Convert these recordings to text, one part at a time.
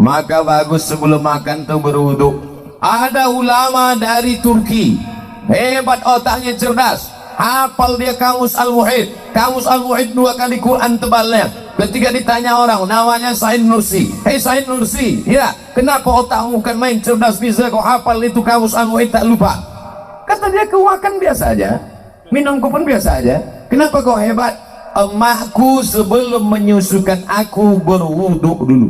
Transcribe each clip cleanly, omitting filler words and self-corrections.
Maka bagus sebelum makan tuh berwudu. Ada ulama dari Turki, hebat otaknya, cerdas, hafal dia kamus Al-Muhit. Kamus Al-Muhit 2 kali Quran tebalnya. Ketika ditanya orang, namanya Said Nursi, hei Said Nursi, ya kenapa otakmu kan main cerdas, bisa kau hafal itu kamus Al-Muhit tak lupa? Kata dia, kau makan biasa aja, minumku pun biasa aja, kenapa kau hebat? Emakku sebelum menyusukan aku berwudu dulu.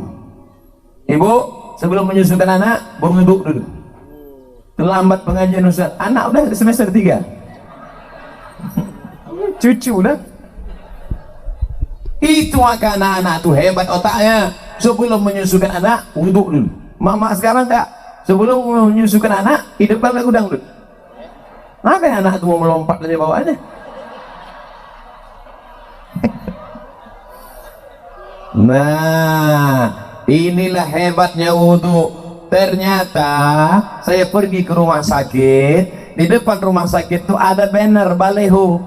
Ibu sebelum menyusukan anak berwudu dulu. Terlambat pengajian Ustaz, anak udah semester 3, cucu udah. Itu maka anak-anak tuh hebat otaknya. Sebelum menyusukan anak wudu dulu. Mama sekarang enggak, sebelum menyusukan anak hidupkan lagu dangdut. Makanya anak tuh mau melompat dari bawahnya. Nah, inilah hebatnya wudu. Ternyata saya pergi ke rumah sakit, di depan rumah sakit tuh ada banner baleho.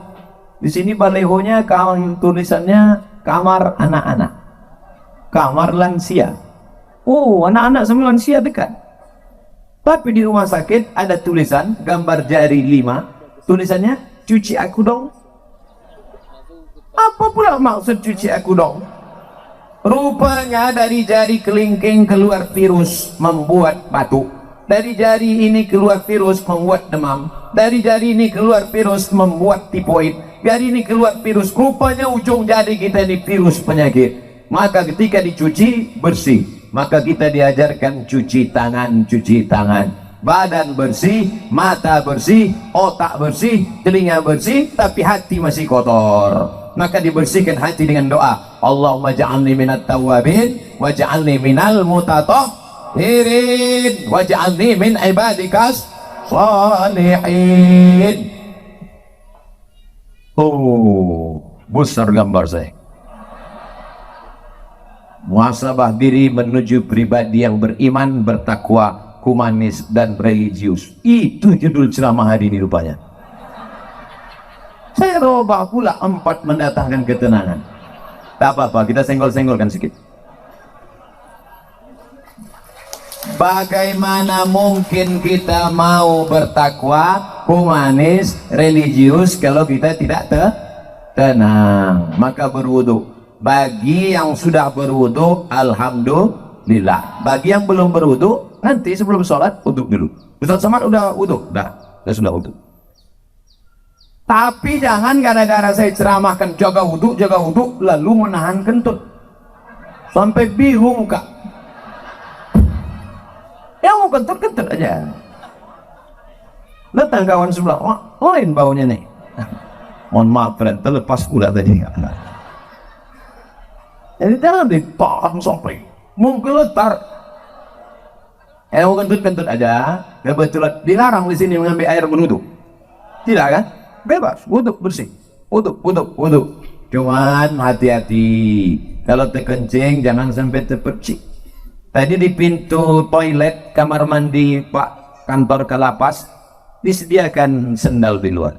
Di sini balehonya tulisannya kamar anak-anak, kamar lansia. Oh, anak-anak semua lansia dekat. Tapi di rumah sakit ada tulisan gambar jari 5, tulisannya cuci aku dong. Apa pula maksud cuci aku dong? Rupanya dari jari kelingking keluar virus membuat batuk. Dari jari ini keluar virus membuat demam. Dari jari ini keluar virus membuat tifoid. Dari ini keluar virus. Rupanya ujung jari kita ini virus penyakit. Maka ketika dicuci bersih. Maka kita diajarkan cuci tangan, cuci tangan. Badan bersih, mata bersih, otak bersih, telinga bersih, tapi hati masih kotor. Maka dibersihkan hati dengan doa, Allahumma ja'alni minat tawabin wa ja'alni minal mutatahhirin wa ja'alni min ibadikas salihin. Oh, besar gambar saya. Muhasabah diri menuju pribadi yang beriman, bertakwa, humanis dan religius. Itu judul ceramah hari ini rupanya. Saya robah pula 4 mendatangkan ketenangan. Tak apa-apa, kita senggol-senggolkan sedikit. Bagaimana mungkin kita mau bertakwa, humanis, religius kalau kita tidak tenang? Maka berwudu. Bagi yang sudah berwudu, alhamdulillah. Bagi yang belum berwudu, nanti sebelum sholat wudu dulu. Ustaz Samad udah wudu? Dah sudah wudu. Tapi jangan gara-gara saya ceramahkan jaga wudu, lalu menahan kentut sampai biru muka. Yang mau kentut aja. Datang kawan sebelah, lain baunya nih. Mohon maaf, terlepas pula tadi. Jadi jangan ditahan sampai menggeletar. Yang mau kentut aja. Kebetulan dilarang di sini mengambil air berwudu. Tidak kan? Bebas, wudu bersih, wudu. Cuman hati-hati, kalau terkencing jangan sampai terpercik. Tadi di pintu toilet kamar mandi Pak kantor Kalapas disediakan sendal di luar.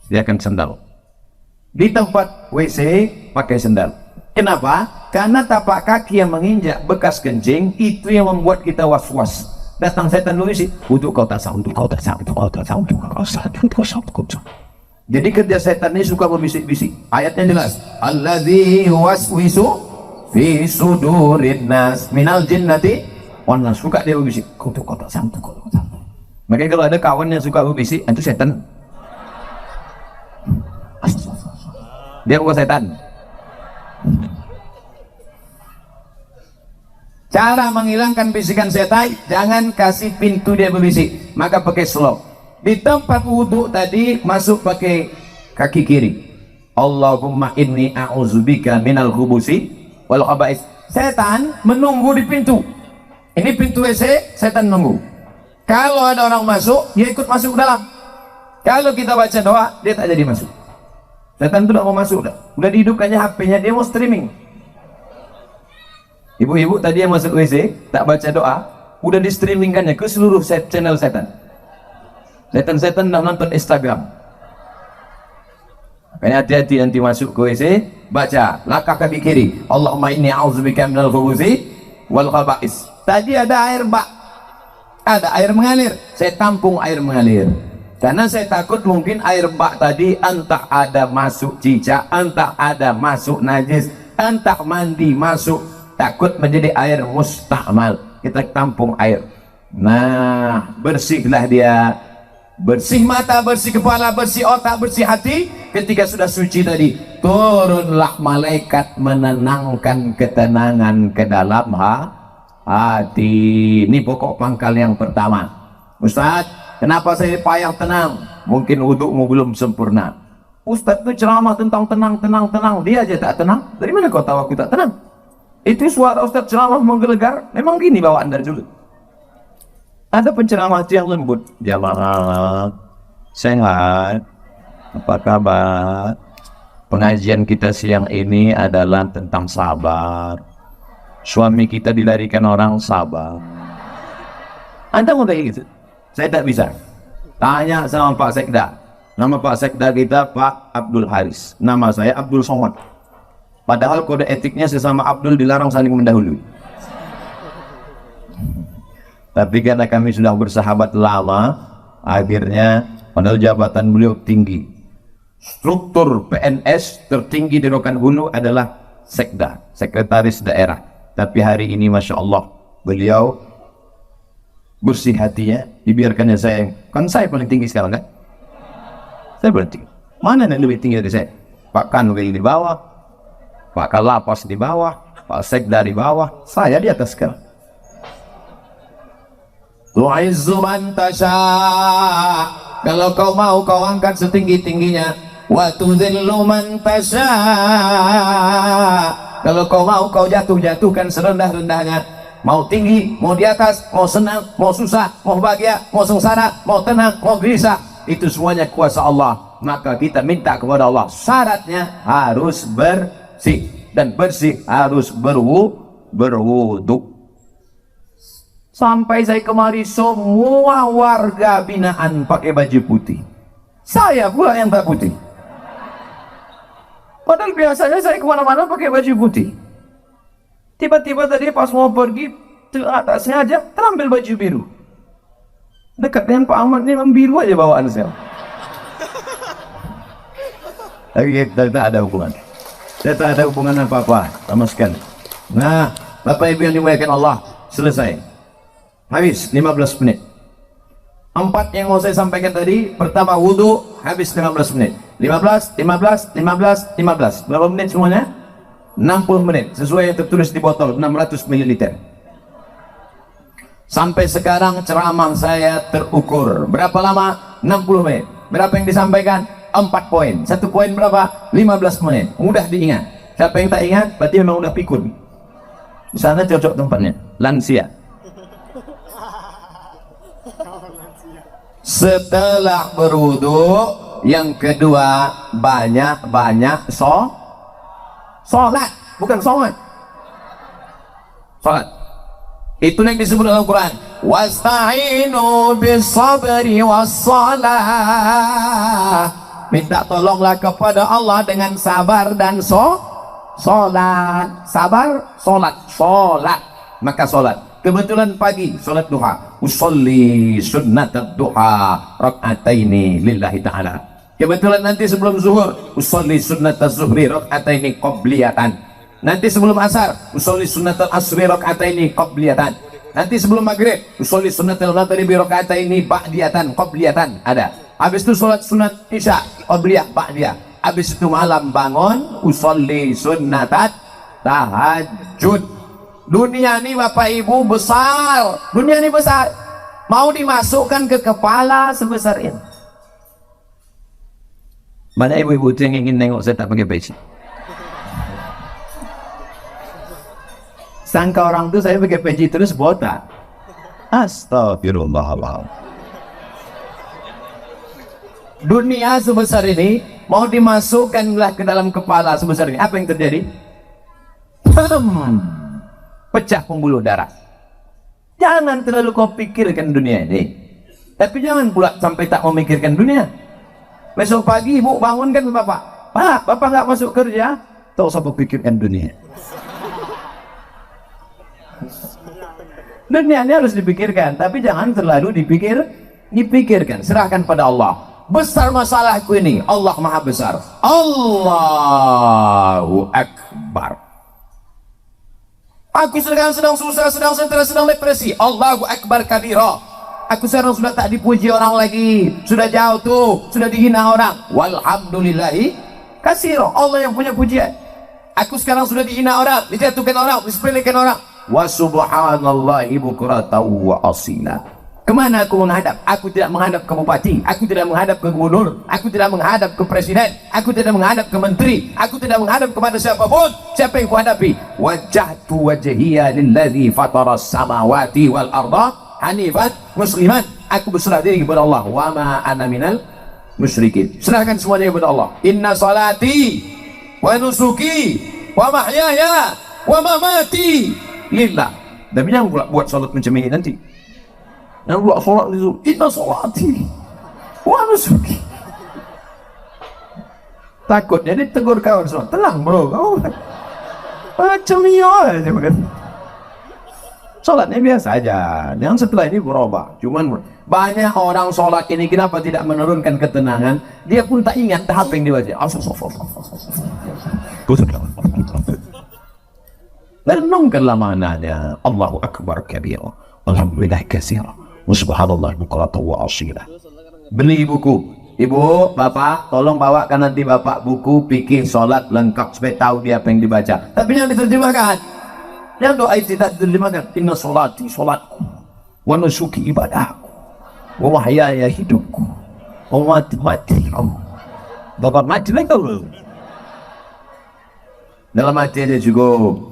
Sediakan sendal. Di tempat WC pakai sendal. Kenapa? Karena tapak kaki yang menginjak bekas kencing itu yang membuat kita was-was. Datang setan dulu sih, untuk kau tak sah, untuk kau tak sah, untuk kau tak sah, untuk kau sah, untuk kau sah, untuk kau sah. Jadi kerja setan ini suka berbisik-bisik. Ayatnya jelas, alladzi yuwaswisu fi sudurin nas minal jinnati wan nas. Suka dia berbisik, untuk kau tak sah, untuk kau tak sah. Makanya kalau ada kawan yang suka berbisik, itu setan. Dia bukan setan. Cara menghilangkan bisikan setan, jangan kasih pintu dia berbisik, maka pakai slop. Di tempat wudhu tadi masuk pakai kaki kiri. Allahumma inni a'udzubika minal khubusi wal khaba'is. Setan menunggu di pintu. Ini pintu WC, setan nunggu. Kalau ada orang masuk, dia ikut masuk ke dalam. Kalau kita baca doa, dia tak jadi masuk. Setan itu tidak mau masuk, udah dihidupkannya HP-nya, dia mau streaming. Ibu-ibu tadi yang masuk WC tak baca doa, udah di streamingkannya ke seluruh channel setan. Setan-setan dah nonton Instagram. Makanya hati-hati nanti masuk ke WC, baca langkah kaki kiri, Allahumma inni a'udzubika minal khubuthi wal khaba'is. Tadi ada air bak, ada air mengalir, saya tampung air mengalir karena saya takut mungkin air bak tadi entah ada masuk cicak, entah ada masuk najis, entah mandi masuk, takut menjadi air mustakmal. Kita tampung air, nah bersihlah dia, bersih mata, bersih kepala, bersih otak, bersih hati. Ketika sudah suci tadi, turunlah malaikat menenangkan ketenangan ke dalam hati. Ini pokok pangkal yang pertama. Ustaz, kenapa saya payah tenang? Mungkin wudukmu belum sempurna. Ustaz itu ceramah tentang tenang, dia aja tak tenang. Dari mana kau tahu aku tak tenang? Itu suara Ustaz ceramah menggelegar. Memang gini bawaan dari dulu. Ada penceramah yang lembut. Jamaah sehat, apa kabar? Pengajian kita siang ini adalah tentang sabar. Suami kita dilarikan orang, sabar. Anda mau kayak gitu? Saya tak bisa. Tanya sama Pak Sekda. Nama Pak Sekda kita Pak Abdul Haris. Nama saya Abdul Somad. Padahal kode etiknya sesama Abdul dilarang saling mendahului. Tapi karena kami sudah bersahabat lama, akhirnya padahal jabatan beliau tinggi. Struktur PNS tertinggi di Rokan Hulu adalah Sekda, Sekretaris Daerah. Tapi hari ini Masya Allah, beliau bersih hatinya, dibiarkannya saya. Kan saya paling tinggi sekarang kan? Saya paling tinggi. Mana yang lebih tinggi dari saya? Pak Kanwil di bawah, Pak Kalapas di bawah, Pak Sekda di bawah, saya di atas sekarang. Tu'izzu man tasha, kalau kau mau kau angkat setinggi-tingginya. Wa tudhillu man tasha, kalau kau mau kau jatuhkan serendah-rendahnya. Mau tinggi, mau di atas, mau senang, mau susah, mau bahagia, mau sengsara, mau tenang, mau gelisah, itu semuanya kuasa Allah. Maka kita minta kepada Allah, syaratnya harus bersih, dan bersih harus berwuduk. Sampai saya kemari semua warga binaan pakai baju putih, saya pula yang tak putih. Padahal biasanya saya kemana-mana pakai baju putih. Tiba-tiba tadi pas mau pergi ke atasnya aja terambil baju biru. Dekat dengan Pak Ahmad ini memang biru aja bawaan saya. Tapi kita tak ada hubungan. Kita tak ada hubungan apa-apa sama sekali. Nah, Bapak Ibu yang dimuliakan Allah, selesai. Habis 15 menit. 4 yang mau saya sampaikan tadi. Pertama wudhu, habis 15 menit. 15. Berapa menit semuanya? 60 menit. Sesuai yang tertulis di botol, 600 ml. Sampai sekarang ceramah saya terukur. Berapa lama? 60 menit. Berapa yang disampaikan? 4 poin. 1 poin berapa? 15 menit. Mudah diingat. Siapa yang tak ingat? Berarti memang udah pikun. Di sana cocok tempatnya. Lansia. Setelah berwudu, yang kedua banyak-banyak sholat, bukan sholat. Sholat itu yang disebut dalam Quran, wasta'inu bis-sabri was-shalah. Minta tolonglah kepada Allah dengan sabar dan sholat. Sabar, sholat, maka sholat. Kebetulan pagi sholat duha, usolli sunnat duha rak'ataini lillahi ta'ala. Kebetulan nanti sebelum zuhur, usolli sunnat zuhri rak'ataini qabliyatan. Nanti sebelum asar, usolli sunnat asri rak'ataini qabliyatan. Nanti sebelum maghrib, usolli sunnat al-maghribi rak'ataini ba'diyatan qabliyatan. Ada. Habis itu sholat sunat isya qabliyah ba'diyah. Habis itu malam bangun, usolli sunnatat tahajud. Dunia ini Bapak Ibu besar, dunia ini besar, mau dimasukkan ke kepala sebesar ini. Mana ibu-ibu yang ingin nengok saya tak pakai peci? Sangka orang tuh saya pakai peci terus botak. Astagfirullahaladzim. Dunia sebesar ini mau dimasukkanlah ke dalam kepala sebesar ini. Apa yang terjadi? Pecah pembuluh darah. Jangan terlalu kau pikirkan dunia ini, tapi jangan pula sampai tak memikirkan dunia. Besok pagi ibu bangunkan bapak, Pak, bapak nggak masuk kerja, tak usah pikirkan dunia. Dunia ini harus dipikirkan, tapi jangan terlalu dipikirkan. Serahkan pada Allah. Besar masalahku ini, Allah Maha Besar. Allahu Akbar. Aku sedang susah, sedang stres, sedang depresi. Allahu Akbar kabira. Aku sekarang sudah tak dipuji orang lagi, sudah jauh tuh, sudah dihina orang. Walhamdulillahi katsira. Allah yang punya pujian. Aku sekarang sudah dihina orang, dijatuhkan orang, disepelekan orang. Wa subhanallahi bukratan wa asila. Kemana aku menghadap? Aku tidak menghadap ke bupati, aku tidak menghadap ke gubernur, aku tidak menghadap ke presiden, aku tidak menghadap ke menteri, aku tidak menghadap kepada siapapun. Siapa yang kuhadapi? Wajjahtu wajhiya lillazi fataras samawati wal arda hanifan musliman. Aku berserah diri kepada Allah. Wa ma ana minal musyrikin. Serahkan semuanya kepada Allah. Inna salati wa nusuki wa mahyaya wa mamati lillah. Dan jangan pula buat salat macam ini nanti. Yang buat salat itu inna salati wa nusuki. Takutnya ditegur kawan semua. Tenang bro, kau macam ni aja begitu. Salatnya biasa aja. Yang setelah ini berubah. Cuman banyak orang salat ini kenapa tidak menurunkan ketenangan? Dia pun tak ingat tahap yang dibaca. Renungkanlah maknanya. Allahu Akbar kabira. Alhamdulillah katsira. Subhanallah bukratan wa asila. Beli buku. Ibu, bapak, tolong bawakan nanti bapak buku fikih salat lengkap supaya tahu dia apa yang dibaca. Tapi yang diterjemahkan. Yang doa itu tidak diterjemahkan. Inna salati salatku, wa nusuki ibadahku, wa mahyaya hidupku, wa mati bapak mati lagi kau. Dalam hati dia cukup.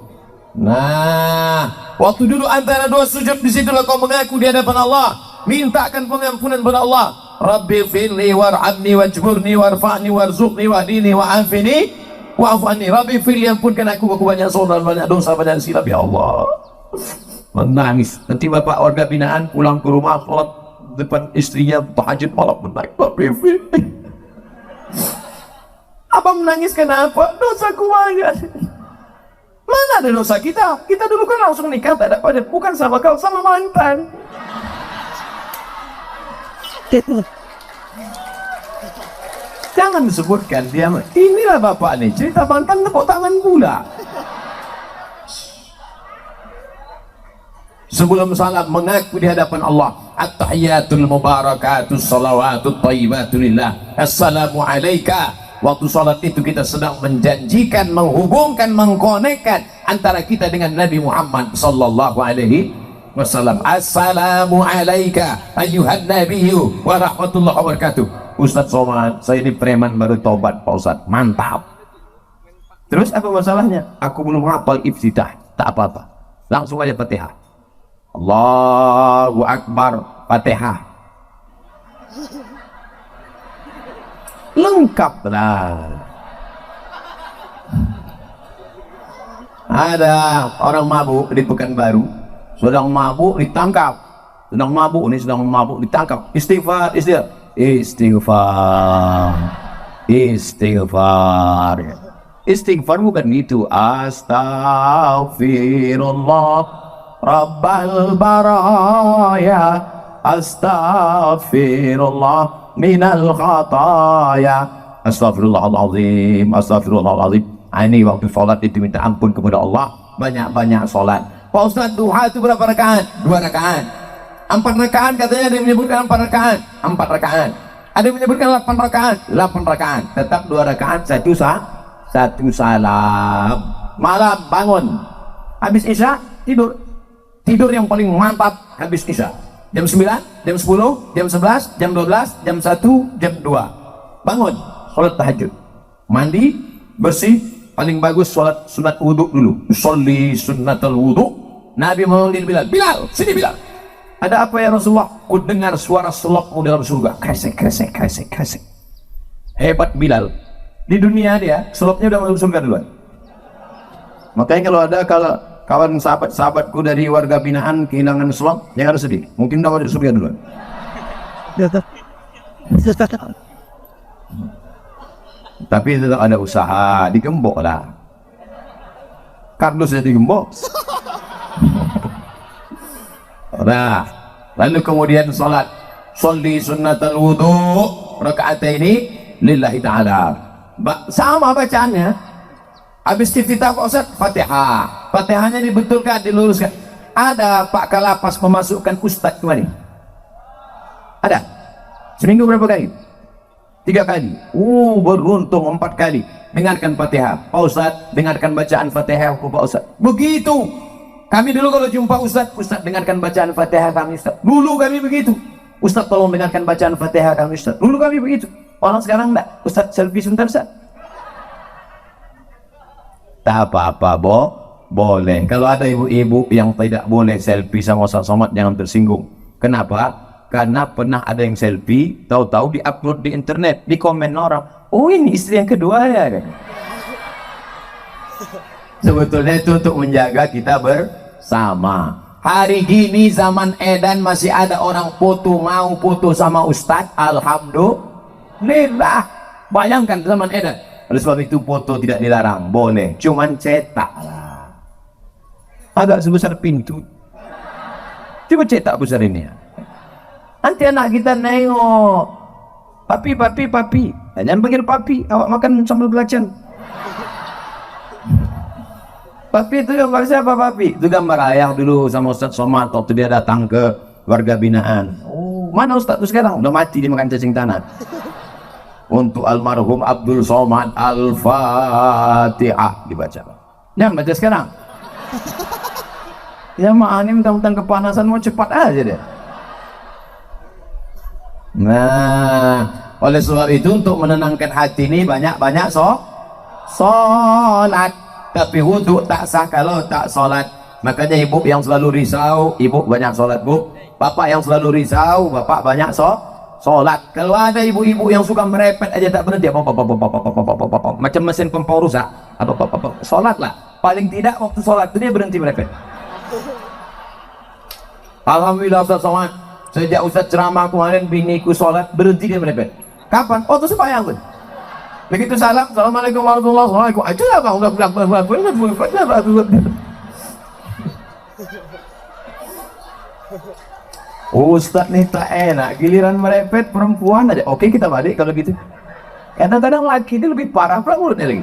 Nah, waktu dulu antara dua sujud di situlah kau mengaku di hadapan Allah, mintakan pengampunan kepada Allah. Rabbi firli warhamni wajburni warfa'ni warzuqni wahdini wa'afini wa'fu anni. Rabbi firli, ampunkan aku banyak salah, banyak dosa, banyak silap ya Allah. Menangis. Nanti bapak warga binaan pulang ke rumah sholat depan istrinya tahajud malam menangis. Rabbi firli. Apa menangis kenapa? Dosaku banyak. Mana ada dosa kita? Kita dulu kan langsung nikah, tak ada pada, bukan sama kau, sama mantan. Jangan disebutkan dia. Inilah bapak nih, cerita mantan tepuk tangan pula. Sebelum salam mengaku di hadapan Allah, at-tahiyatul mubarakatus salawatut thayyibatu lillah. Assalamu alayka. Waktu salat itu kita sedang menjanjikan, menghubungkan, mengkonekkan antara kita dengan Nabi Muhammad sallallahu alaihi wasallam. Assalamu alayka ayyuhan nabiyyu wa rahmatullahi wa barakatuh. Ustaz Somad, saya ini preman baru tobat Pak Ustaz. Mantap. Terus apa masalahnya? Aku belum hafal iftitah. Tak apa-apa, langsung aja Fatihah. Allahu Akbar, Fatihah. Lengkap lah. Ada orang mabuk di Pekanbaru, sedang mabuk ditangkap. Sedang mabuk ini, sedang mabuk ditangkap. Istighfar, istighfar bukan gitu. Astaghfirullah Rabbal baraya, astaghfirullah minal khataya, astaghfirullahaladzim, astaghfirullahaladzim. Ini waktu sholat itu minta ampun kepada Allah, banyak-banyak sholat. Pak Ustaz, duha itu berapa rakaat? 2 rakaat. 4 rakaat katanya, ada yang menyebutkan 4 rakaat. 4 rakaat. Ada yang menyebutkan 8 rakaat. 8 rakaat. Tetap 2 rakaat, satu salam. Malam bangun, habis isya tidur. Tidur yang paling mantap habis isya. Jam 9, jam 10, jam 11, jam 12, jam 1, jam 2. Bangun, sholat tahajud. Mandi, bersih, paling bagus sholat sunat wudhu dulu. Sholli sunnatul wudhu. Nabi memanggil Bilal. Bilal, sini Bilal. Ada apa ya Rasulullah? Ku dengar suara selokmu dalam surga. Kresek, kresek, kresek, kresek. Hebat Bilal. Di dunia dia, seloknya udah masuk surga duluan. Makanya kalau kawan sahabat-sahabatku dari warga binaan kehilangan selok, jangan sedih. Mungkin udah masuk surga duluan. Tapi tetap ada usaha, digembok lah. Kardusnya digembok. Nah, lalu kemudian sholat, sholli sunnatal wudu rakaataini lillahi ta'ala. Sama bacaannya. Habis iftitah Pak Ustaz, Fatihah. Fatihahnya dibetulkan, diluruskan. Ada Pak Kalapas memasukkan Ustaz kemari? Ada? Seminggu berapa kali? 3 kali. Beruntung 4 kali. Dengarkan Fatihah. Pak Ustaz, dengarkan bacaan Fatihah Pak Ustaz. Begitu. Kami dulu kalau jumpa Ustaz, Ustaz dengarkan bacaan Fatihah kami Ustaz. Dulu kami begitu. Ustaz tolong dengarkan bacaan Fatihah kami Ustaz. Dulu kami begitu. Orang sekarang enggak. Ustaz selfie sebentar Ustaz. Tak apa-apa, boleh. Kalau ada ibu-ibu yang tidak boleh selfie sama Ustaz Somad, jangan tersinggung. Kenapa? Karena pernah ada yang selfie, tahu-tahu di-upload di internet, di komen orang, oh ini istri yang kedua ya. Sebetulnya itu untuk menjaga kita bersama. Hari gini zaman edan masih ada orang mau foto sama Ustadz. Alhamdulillah. Bayangkan zaman edan. Oleh sebab itu foto tidak dilarang, boleh, cuman cetak agak sebesar pintu. Coba cetak besar ini ya. Nanti anak kita nengok, papi. Jangan panggil papi, awak makan sambil belacan. Papi itu gambar siapa papi? Itu gambar ayah dulu sama Ustaz Somad waktu dia datang ke warga binaan. Oh, mana Ustaz itu sekarang? Udah mati dimakan cacing tanah. Untuk almarhum Abdul Somad Al-Fatihah dibaca. Jangan baca sekarang. Ya mak ini mentang-mentang kepanasan mau cepat aja deh. Nah, oleh sebab itu untuk menenangkan hati ini banyak-banyak sholat. Tapi wudhu tak sah kalau tak sholat. Makanya ibu yang selalu risau, ibu banyak sholat bu. Bapak yang selalu risau, bapak banyak sholat. Kalau ada ibu-ibu yang suka merepet aja tak berhenti, macam mesin pompa rusak, sholatlah. Paling tidak waktu sholat itu dia berhenti merepet. Alhamdulillah Ustaz Somad, sejak Ustaz ceramah kemarin biniku sholat berhenti dia merepet. Kapan? Oh itu sembahyang pun. Begitu salam, assalamualaikum warahmatullahi wabarakatuh. Itu lah bang, Ustaz nih tak enak, giliran merepet perempuan aja. Oke kita balik kalau gitu. Kadang-kadang laki itu lebih parah pula mulutnya lagi.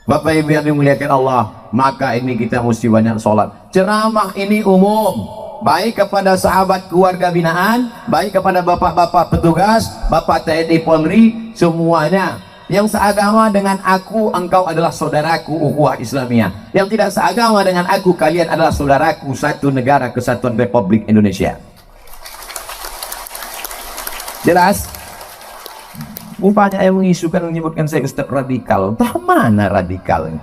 Bapak Ibu yang dimuliakan Allah, maka ini kita mesti banyak sholat. Ceramah ini umum, baik kepada sahabat keluarga binaan, baik kepada bapak-bapak petugas, bapak TNI Polri, semuanya. Yang seagama dengan aku, engkau adalah saudaraku, ukhuwah Islamiyah. Yang tidak seagama dengan aku, kalian adalah saudaraku, satu negara kesatuan Republik Indonesia. Jelas? Banyak yang mengisukan, menyebutkan saya Ustaz radikal. Entah mana radikal ini?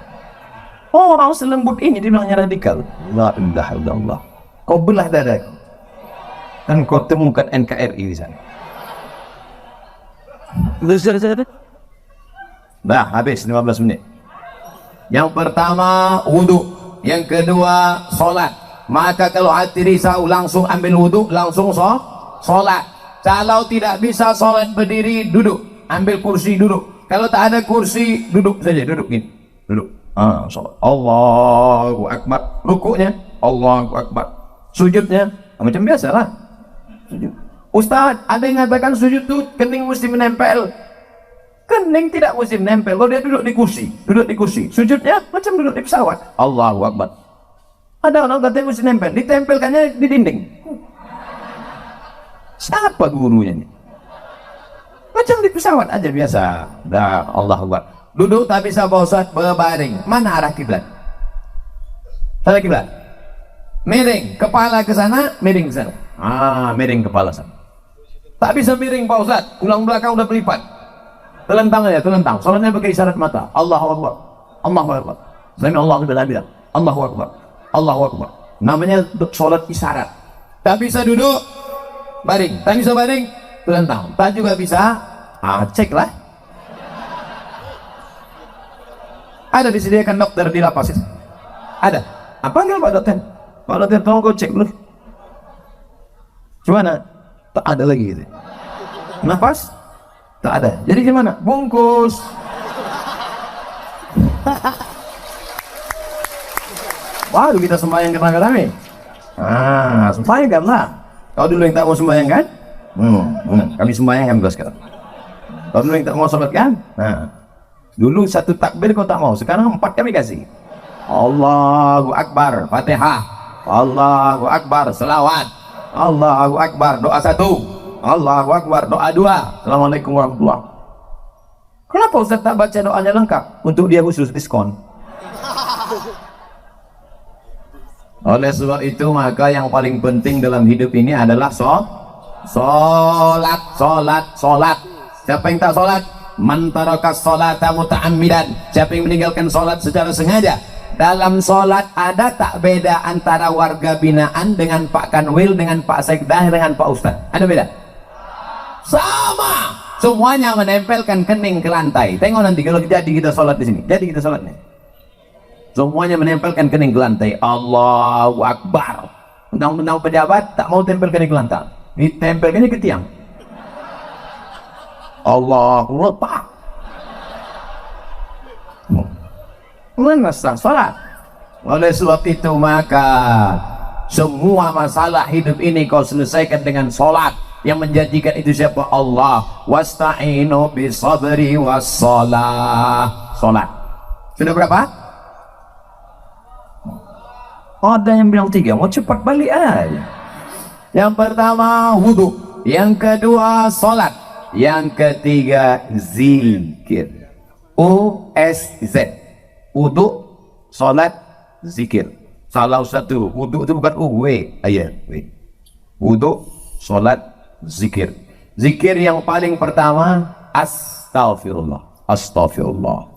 Oh, orang selembut ini dibilangnya radikal. La ilaha illallah. Kau belah dadaku dan kau temukan NKRI di sana. Nah, habis 15 menit. Yang pertama wudhu, yang kedua sholat. Maka kalau hati risau langsung ambil wudhu, langsung sholat. Kalau tidak bisa sholat berdiri, duduk, ambil kursi duduk. Kalau tak ada kursi, duduk saja, duduk gini, duduk. Sholat. Allahu Akbar. Rukuknya Allahu Akbar. Sujudnya macam biasa lah. Sujud. Ustaz, ada yang mengatakan sujud itu kening mesti menempel. Kening tidak mesti menempel. Kalau dia duduk di kursi, sujudnya macam duduk di pesawat. Allahu Akbar. Ada orang katanya mesti nempel, ditempelkannya di dinding. Siapa gurunya ini? Macam di pesawat aja biasa. Dah, Allahu Akbar. Duduk tak bisa Pak Ustaz, berbaring. Mana arah kiblat? Arah kiblat. Miring kepala ke sana, miring ke sana. Miring kepala sana. Tak bisa miring Pak Ustaz, tulang belakang udah berlipat. Telentang aja, telentang. Salatnya pakai isyarat mata. Allahu Akbar. Allahu Akbar. Sami Allahu liman hamidah. Allahu Akbar. Allahu Akbar. Namanya salat isyarat. Tak bisa duduk, baring. Tak bisa baring, telentang. Tak juga bisa, ceklah. Ada disediakan dokter di lapas. Ada. Apa enggak Pak dokter? Pak dokter tolong kau cek dulu. Gimana? Tak ada lagi gitu. Nafas? Tak ada. Jadi gimana? Bungkus. Waduh, kita sembahyang rame-rame. Sembahyang kan lah. Kau dulu yang tak mau sembahyang kan? Kami sembahyang kan sekarang. Kau dulu yang tak mau sholat kan? Dulu satu takbir kau tak mau, sekarang 4 kami kasih. Allahu Akbar, Fatihah. Allahu Akbar, selawat. Allahu Akbar, doa 1. Allahu Akbar, doa 2. Assalamualaikum warahmatullahi. Kenapa Ustaz tak baca doanya lengkap? Untuk dia khusus diskon. Oleh sebab itu, maka yang paling penting dalam hidup ini adalah sholat. Siapa yang tak sholat? Man tarakas sholata muta'ammidan. Siapa yang meninggalkan sholat secara sengaja. Dalam sholat ada tak beda antara warga binaan dengan Pak Kanwil, dengan Pak Sekdah, dengan Pak Ustaz? Ada beda? Sama. Semuanya menempelkan kening ke lantai. Tengok nanti kalau jadi kita sholat di sini. Jadi kita sholatnya. Semuanya menempelkan kening ke lantai. Allahu Akbar. Undang-undang pejabat tak mau tempel kening ke lantai. Ditempelkannya ke tiang. Allahu Akbar. Mana sah salat? Oleh sebab itu maka semua masalah hidup ini kau selesaikan dengan salat. Yang menjadikan itu siapa? Allah. Wasta'inu bisabri wassalah. Salat. Sudah berapa? Ada yang bilang 3, mau cepat balik aja. Yang pertama wudhu, yang kedua salat, yang ketiga zikir. USZ. Wudhu, salat, zikir. Salah satu. Wudhu itu bukan wudhu, salat, zikir. Zikir yang paling pertama astagfirullah. Astagfirullah.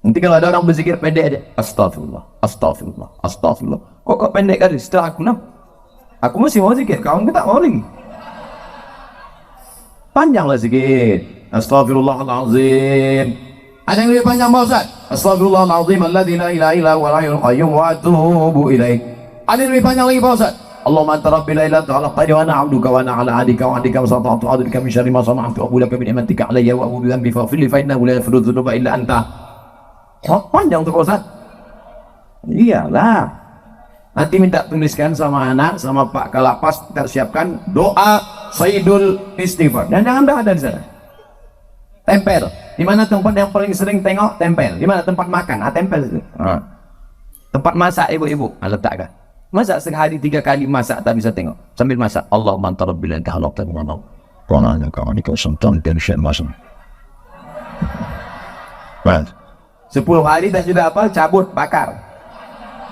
Nanti kalau ada orang berzikir pendek aja, astagfirullah, astagfirullah, astagfirullah. Kok pendek kali? Setelah aku aku masih mau zikir, kamu tak mau lagi. Panjanglah zikir. Astagfirullahalazim. Ada yang lebih panjang Pak Ustaz? Astagfirullahalazim alladzi la ilaha illa huwal hayyul qayyum wa atubu ilaih. Ada yang lebih panjang lagi Pak Ustaz? Allahumma anta rabbi la ilaha illa anta khalaqtani wa ana 'abduka wa ana 'ala 'ahdika wa 'ahdika wa sata'tu 'adlika min syarri ma sana'tu wa aqulu laka bi ni'matika 'alayya wa a'udzu bika faghfir li fa innahu la yaghfiru dzunuba illa anta. Panjang tuh Pak Ustaz. Iyalah. Nanti minta tuliskan sama anak, sama Pak Kalapas, kita siapkan doa Sayyidul Istighfar. Dan jangan dah ada di sana. Tempel. Di mana tempat yang paling sering tengok? Tempel. Di mana tempat makan? Tempel itu. Tempat masak ibu-ibu, letakkan. Masak sehari 3 kali masak tak bisa tengok. Sambil masak. Allahumma anta rabbil ladzi khalaqtani wa ana 'abduka 10 hari tak sudah apa? Cabut, bakar.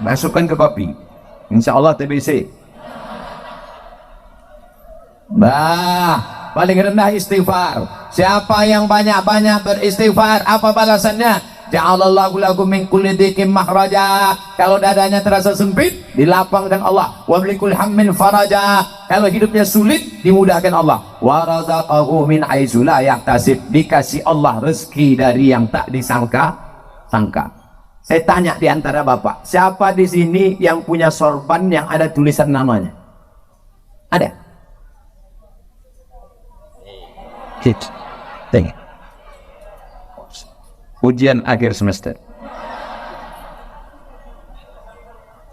Masukkan ke kopi. Insya Allah TBC. Paling rendah istighfar. Siapa yang banyak-banyak beristighfar, apa balasannya? Ja'alallahu lakum min kulli dhiqin makhraja. Kalau dadanya terasa sempit, dilapangkan Allah. Wa min kulli hammin faraja. Kalau hidupnya sulit, dimudahkan Allah. Wa razaqahu min haitsu la yahtasib. Dikasih Allah rezeki dari yang tak disangka. Saya tanya di antara Bapak, siapa di sini yang punya sorban yang ada tulisan namanya? Ada? Tengok. Ujian akhir semester.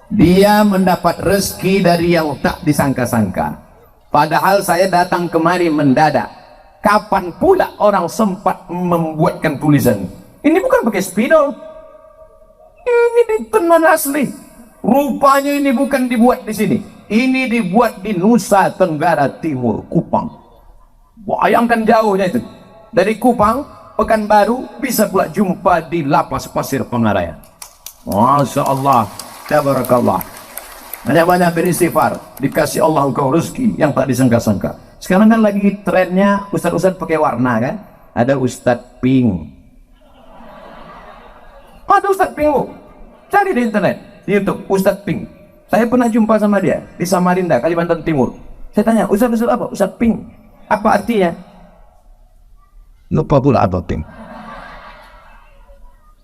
Dia mendapat rezeki dari yang tak disangka-sangka. Padahal saya datang kemari mendadak. Kapan pula orang sempat membuatkan tulisan? Ini bukan pakai spidol. Ini di tenan asli. Rupanya ini bukan dibuat di sini. Ini dibuat di Nusa Tenggara Timur, Kupang. Bayangkan jauhnya itu. Dari Kupang, Pekanbaru, bisa pula jumpa di Lapas Pasir Pengarayan. Masya Allah, tabarakallah. Banyak-banyak beristighfar, dikasih Allah engkau rezeki yang tak disangka-sangka. Sekarang kan lagi trennya ustaz-ustaz pakai warna kan? Ada Ustaz Pink. Ada Ustaz Pink, cari di internet, di YouTube, Ustaz Pink. Saya pernah jumpa sama dia di Samarinda, Kalimantan Timur. Saya tanya, Ustaz apa? Ustaz Pink. Apa artinya? Lupa pula apa Pink.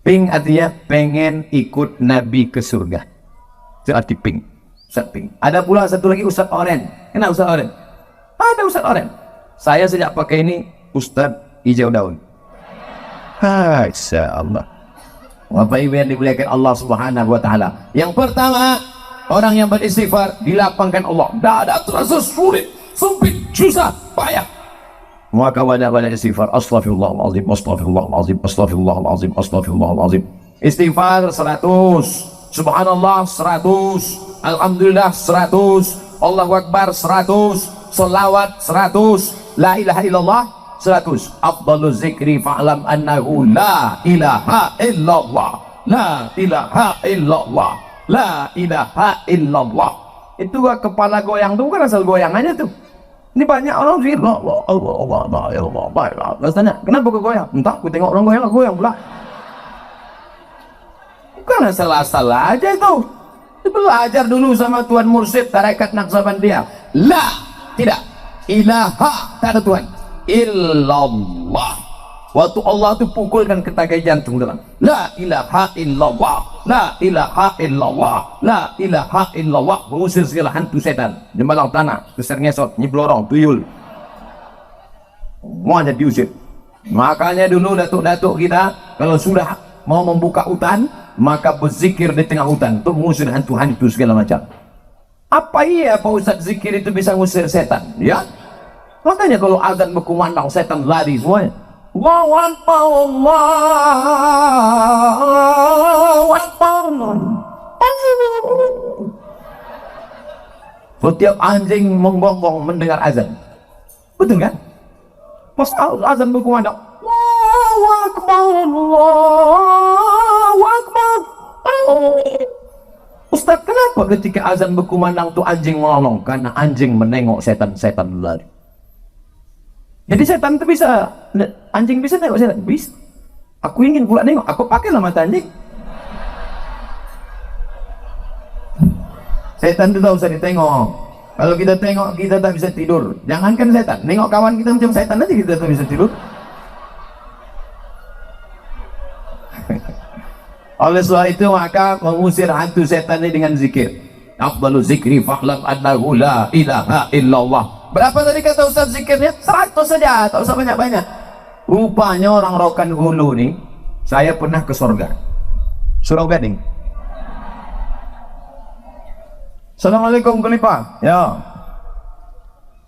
Pink artinya pengen ikut Nabi ke surga. Itu arti Pink. Ustaz Pink. Ada pula satu lagi Ustaz Oren. Kenapa Ustaz Oren? Ada Ustaz Oren. Saya sejak pakai ini Ustaz Hijau Daun. Masya Allah. Bapak Ibu yang dimuliakan Allah Subhanahu wa taala. Yang pertama, orang yang beristighfar dilapangkan Allah. Tidak ada terasa sulit, sempit, susah, payah. Maka banyak-banyak istighfar. Astaghfirullahaladzim, astaghfirullahaladzim, astaghfirullahaladzim, astaghfirullahaladzim. Istighfar 100, subhanallah 100, alhamdulillah 100, Allahu Akbar 100, salawat 100, la ilaha illallah 100. Afdalu zikri fa'lam annahu la ilaha illallah, la ilaha illallah, la ilaha illallah. Itu kepala goyang tuh kan asal goyangannya tuh. Ini banyak orang zikir Allah Allah Allah Allah Allah. Rasanya kenapa kau goyang? Entah, aku tengok orang goyang, aku goyang pula. Bukan salah-salah aja itu. Belajar dulu sama Tuan Mursyid Tarekat Naqsabandiyah. La, tidak. Ilaha, tak ada Tuhan. Illallah. Waktu Allah itu pukulkan ke tagai jantung dalam. La ilaha illallah, la ilaha illallah, la ilaha illallah. Mengusir segala hantu setan, jembalang tanah, keser ngesot, nyiblorong, tuyul. Semuanya diusir. Makanya dulu datuk-datuk kita kalau sudah mau membuka hutan, maka berzikir di tengah hutan untuk mengusir hantu-hantu segala macam. Apa iya Pak Ustaz zikir itu bisa mengusir setan? Ya. Makanya kalau azan berkumandang setan lari semuanya. Allahu Akbar, Allahu Akbar. Setiap anjing menggonggong mendengar azan. Betul kan? Pas azan berkumandang, Allahu Akbar, Allahu Akbar. Ustaz, kenapa ketika azan berkumandang tu anjing melolong? Karena anjing menengok setan-setan lari. Jadi setan itu bisa, anjing bisa tengok setan? Bisa. Aku ingin pula nengok, aku pakailah mata anjing. Setan itu tak usah ditengok. Kalau kita tengok, kita tak bisa tidur. Jangankan setan, nengok kawan kita macam setan aja kita tak bisa tidur. Oleh sebab itu maka mengusir hantu setan ini dengan zikir. Afdalu zikri fa'lam annahu la ilaha illallah. Berapa tadi kata Ustaz zikirnya? 100 saja, tak usah banyak-banyak. Rupanya orang Rokan Hulu nih, saya pernah ke surga. Surau Gading. Assalamualaikum Khalifah. Ya.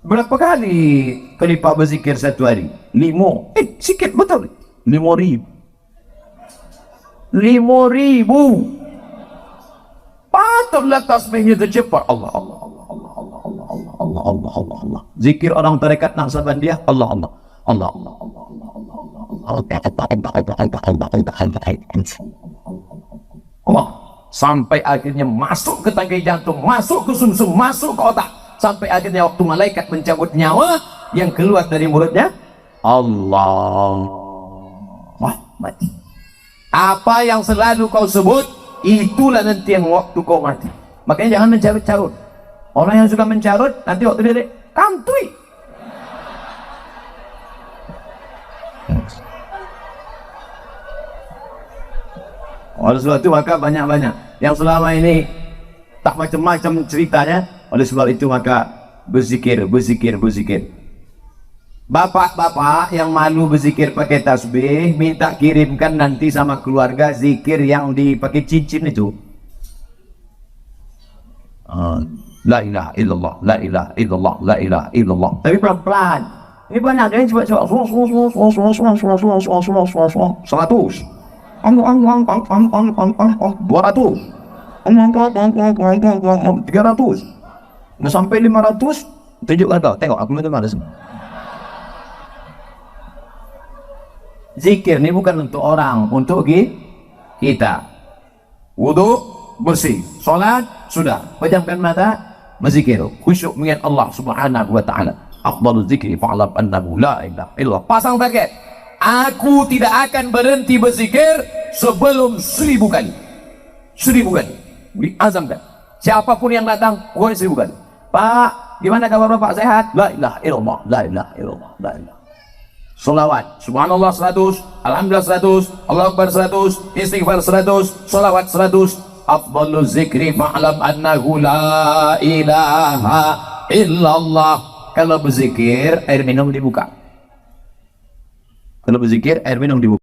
Berapa kali Khalifah berzikir satu hari? 5. Sikit betul. 5.000. 5.000. Patutlah tasbihnya itu cepat. Allah Allah Allah Allah Allah Allah Allah Allah Allah Allah Allah. Zikir orang tarekat Naqsabandiyah Allah Allah Allah Allah Allah Allah. Sampai akhirnya masuk ke tangkai jantung, masuk ke sumsum, masuk ke otak, sampai akhirnya waktu malaikat mencabut nyawa, yang keluar dari mulutnya Allah. Wah, mati. Apa yang selalu kau sebut, itulah nanti yang waktu kau mati. Makanya jangan mencarut-carut. Orang yang suka mencarut, nanti waktu dia kantui. Oleh sebab itu maka banyak-banyak yang selama ini tak macam-macam ceritanya. Oleh sebab itu maka berzikir, berzikir, berzikir. Bapak-bapak yang malu berzikir pakai tasbih, minta kirimkan nanti sama keluarga zikir yang dipakai cincin itu. La ilaha illallah, la ilaha illallah, la ilaha illallah. Tapi pelan-pelan. Ini banyak yang coba-coba 100. 200. Nah, sampai 500 tunjukkan kau, tengok aku minta mana semua. Zikir ini bukan untuk orang, untuk kita. Wudu bersih, salat sudah, pejamkan mata, berzikir, khusyuk mengingat Allah Subhanahu wa taala. Afdalul zikri fa'lam annahu la ilaha illallah. Pasang target. Aku tidak akan berhenti berzikir sebelum 1000 kali. 1000 kali. Diazamkan. Siapapun yang datang, gue 1000 kali. Pak, gimana kabar Bapak, sehat? La ilaha illallah, la ilaha illallah, la ilaha. Salawat, subhanallah 100, alhamdulillah 100, Allahu Akbar 100, istighfar 100, salawat 100. Afdalu zikri fa'lam annahu la ilaha illallah. Kalau berzikir, air minum dibuka. Kalau berzikir, air minum dibuka.